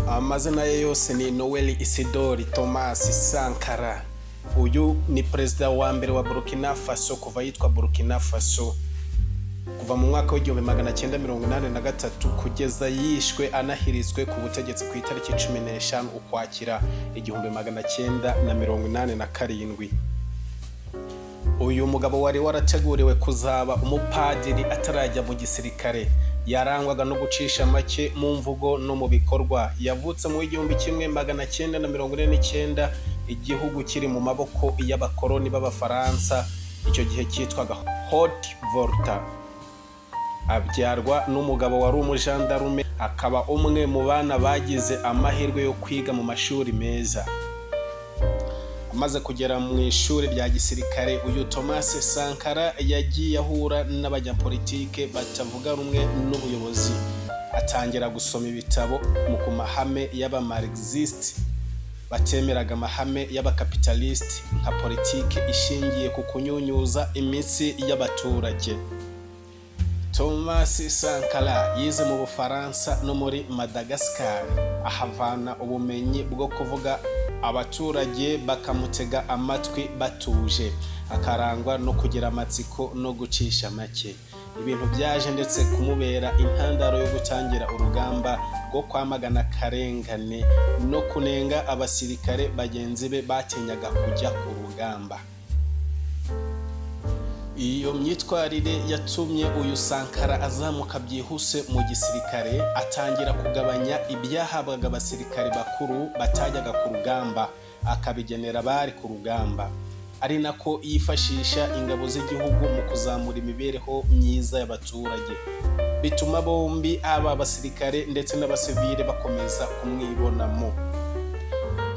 Amazina ye yose ni Noel Isidore Thomas Sankara. Uyu ni Perezida wa mbere wa Burkina Faso kuva yitwa Burkina Faso. Kuva mu mwaka w'1983 kugeza yishwe anahiritswe ku butegetsi ku itariki 15 Ukwakira 1987. Uyu mugabo wari warateguriwe kuzaba umupadiri atarajya mu gisirikare. Yarangwaga no gucisha make mu mvugo no mu bikorwa. Yavutse mu 1949 igihugu kiri mu maboko y'abakoloni b'abafaransa, icyo gihe cyitwaga Haute Volta. Abyarwa n'umugabo wari umujandarume, akaba umwe mu bana bagize amahirwe yo kwiga mu mashuri meza. Amaze kugera mu ishuri rya gisirikare, uyu Thomas Sankara yagiye ahura n'abanyapolitike batavuga rumwe n'ubuyobozi. Atangira gusoma ibitabo mu mahame y'abamarxiste batemeraga amahame y'abakapitaliste nka politike ishingiye ku kunyunyuza imitsi y'abaturage. Thomas Sankara yize mu Bufaransa no muri Madagascar, ahavana ubumenyi bwo kuvuga abaturage bakamutega amatwi batuje. Akarangwa no kugira amatsiko no gucisha make. Ibintu byaje ndetse kumubera intandaro yo gutangira urugamba rwo kwamagana karengane no kunenga abasirikare bagenzi be batenyaga kujya ku rugamba. Iyo myitwarire yatumye uyu Sankara azamuka byihuse mu gisirikare, atangira kugabanya ibyahabwaga abasirikare bakuru batajyaga ku rugamba, akabigenera bari ku rugamba. Ari nako yifashisha ingabo z'igihugu mu kuzamura imibereho myiza y'abaturage. Bituma bombi aba abasirikare ndetse n'abasivile bakomeza kumwibonamo.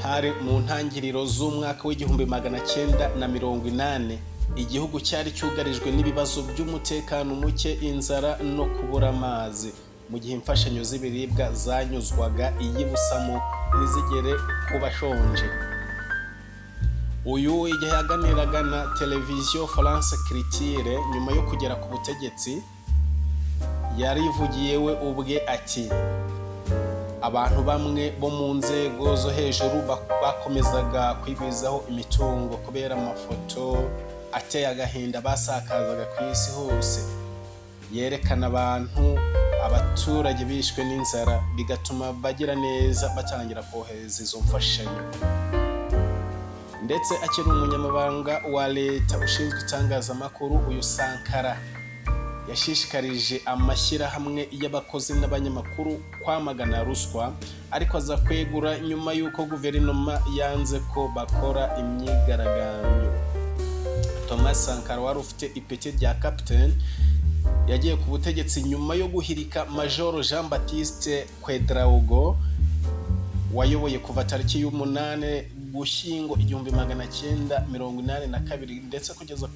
Hari mu ntangiriro z'umwaka w'1980, igihugu cyari cyugarijwe n'ibibazo by'umutekano muke, inzara no kubura amazi, mu gihe imfashanyo z'ibiribwa zanyuzwaga iyibusamo nizigere ku bashonje. Uyu igihe yaganiraga na televiziyo France Critique nyuma yo kugera ku butegetsi, yarivugiye we ubwe ati, abantu bamwe bo mu nzego zo hejuru bakomezaga kwigwizaho imitungo kubera amafoto ateye agahinda basakazaga ku isi hose, yerekana abaturage bishwe n'inzara, bigatuma bagira neza batangira kohereza izo mfashanyo. Ndetse akiri umunyamabanga wa leta ushinzwe itangazamakuru, uyu Sankara yashishikarije amashyirahamwe y'abakozi n'abanyamakuru kwamagana ruswa, ariko aza kwegura nyuma y'uko guverinoma yanze ko bakora imyigaragambyo. Thomas Sankara wari ufite ipeti rya capitaine yagiye ku butegetsi nyuma yo guhirika Major Jean Baptiste Ouedraogo wayoboye kuva tariki 8 Ugushyingo 1982 ndetse kugeza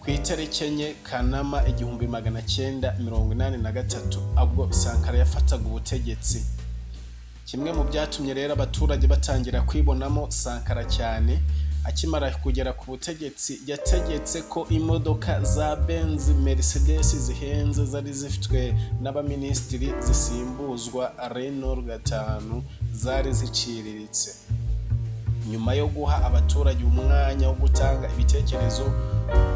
ku itariki 4 Kanama 1983 ubwo Sankara yafataga ubutegetsi. Kimwe mu byatumye rero abaturage batangira kwibonamo Sankara cyane, akimara kugera ku butegetsi yategetse ko imodoka za Benz Mercedes zihenze zari zifitwe n'abaminisitiri zisimbuzwa Renault 5 zari ziciriritse. Nyuma yo guha abaturage umwanya wo gutanga ibitekerezo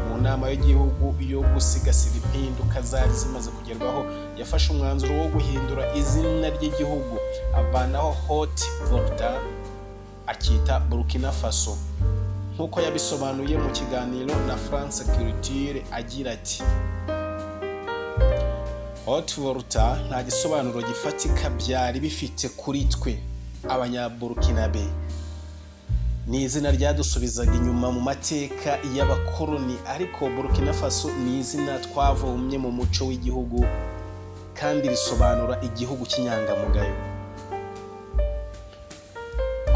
mu nama y'igihugu yo gusigasira impinduka zari zimaze kugerwaho, yafashe umwanzuro wo guhindura izina ry'igihugu, avanaho Haute Volta akita Burkina Faso. Nkuko yabisobanuye mu kiganiro na France Critique agira ati, Haute Volta nta gisobanuro gifatika byari bifite kuri twe abanyaburkinabe. Ni izina ryadusubizaga inyuma mu mateka y'abakoloni, ariko Burkina Faso ni izina twavomye mu muco w'igihugu kandi risobanura igihugu cy'inyangamugayo.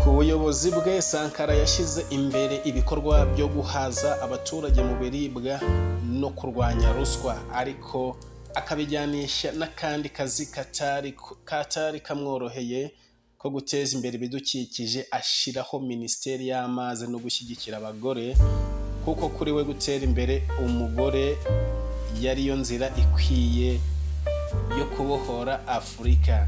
Ku buyobozi bwe, Sankara yashyize imbere ibikorwa byo guhaza abaturage mu biribwa no kurwanya ruswa, ariko akabijyanisha n'akandi kazi katari kamworoheye ko guteza imbere ibidukikije. Ashiraho Minisiteri y'Amazi no gushyigikira abagore, kuko kuri we gutera imbere umugore yari yo nzira ikwiye yo kubohora Afurika.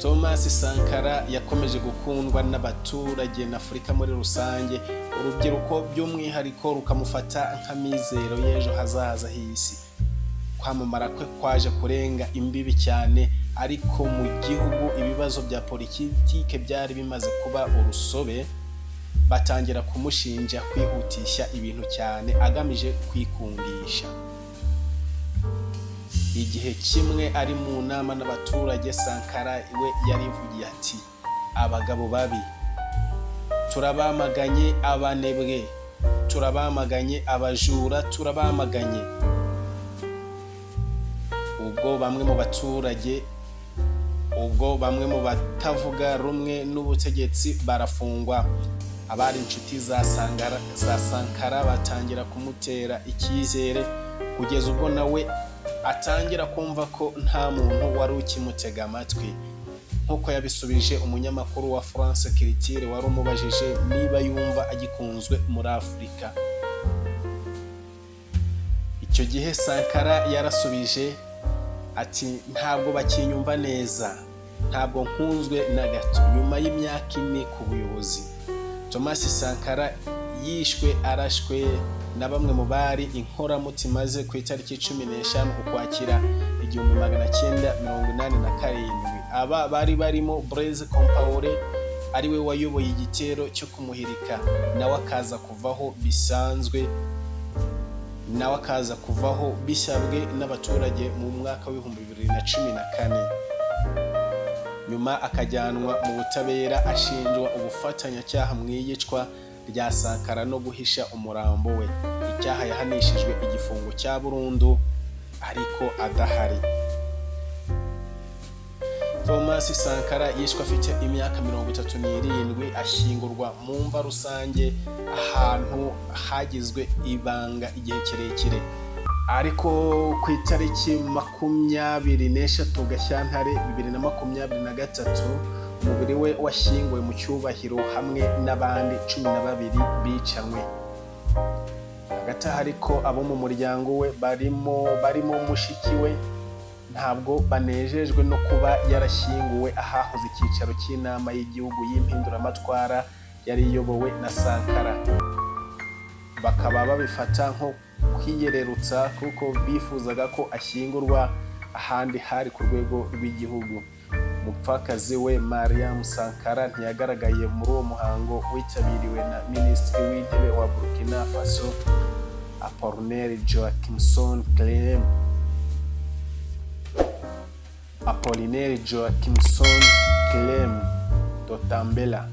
Thomas Sankara yakomeje gukundwa n'abaturage na Afurika muri rusange, urubyiruko by'umwihariko rukamufata nk'amizero y'ejo hazaza h'isi. Kwamamara kwe kwaje kurenga imbibi cyane, ariko mu gihugu ibibazo bya politike byari bimaze kuba urusobe, batangira kumushinja kwihutisha ibintu cyane agamije kwikundisha. Igihe kimwe ari mu nama n'abaturage, Sankara iwe yarivugiye ati, abagabo babi turabamaganye, abanebwe turabamaganye, abajura turabamaganye. Ubwo bamwe mu batavuga rumwe n'ubutegetsi barafungwa. Abari inshuti za Sankara batangira kumutera icyizere, kugeza ubwo nawe atangira kumva ko nta muntu wari ukimutega amatwi, nk'uko yabisubije umunyamakuru wa France Culture wari umubajije niba yumva agikunzwe muri Afurika. Icyo gihe Sankara yarasubije ati, ntabwo bakinyumva neza, ntabwo nkunzwe na gato. Nyuma y'imyaka 4 ku buyobozi, Thomas Sankara yishwe arashwe na bamwe mu bari inkoramutima ze ku itariki 15 Ukwakira 1987. Aba bari barimo Blaise Compaoré, ariwe wayoboye igitero cyo kumuhirika, nawe akaza kuvaho bishyabwe n'abaturage mu mwaka wa 2014. Nyuma akajyanwa mu butabera ashinjwa ubufatanyacyaha mu iyicwa rya Sankara no guhisha umurambo we, icyaha yahanishijwe igifungo cya burundu ariko adahari. Thomas Sankara yishwe afite imyaka 37, ashyingurwa mu mva rusange ahantu hagizwe ibanga igihe kirekire. Ariko ku itariki 23 Gashyantare 2023, umubiri we washyinguwe mu cyubahiro hamwe n'abandi 12 bicanywe. Hagati ariko abo mu muryango we barimo mushiki we ntabwo banejejwe no kuba yarashyinguwe ahahoze icyicaro cy'inama y'igihugu y'impinduramatwara yari iyobowe na Sankara. Bakaba babifata nko kwiyererutsa kuko bifuzaga ko ashyingurwa ahandi hari ku rwego rw'igihugu. Umupfakazi we Mariam Sankara ntiyagaragaye muri uwo muhango witabiriwe na Minisitiri w'Intebe wa Burkina Faso Apollinaire Joachimson Clem Dotambela.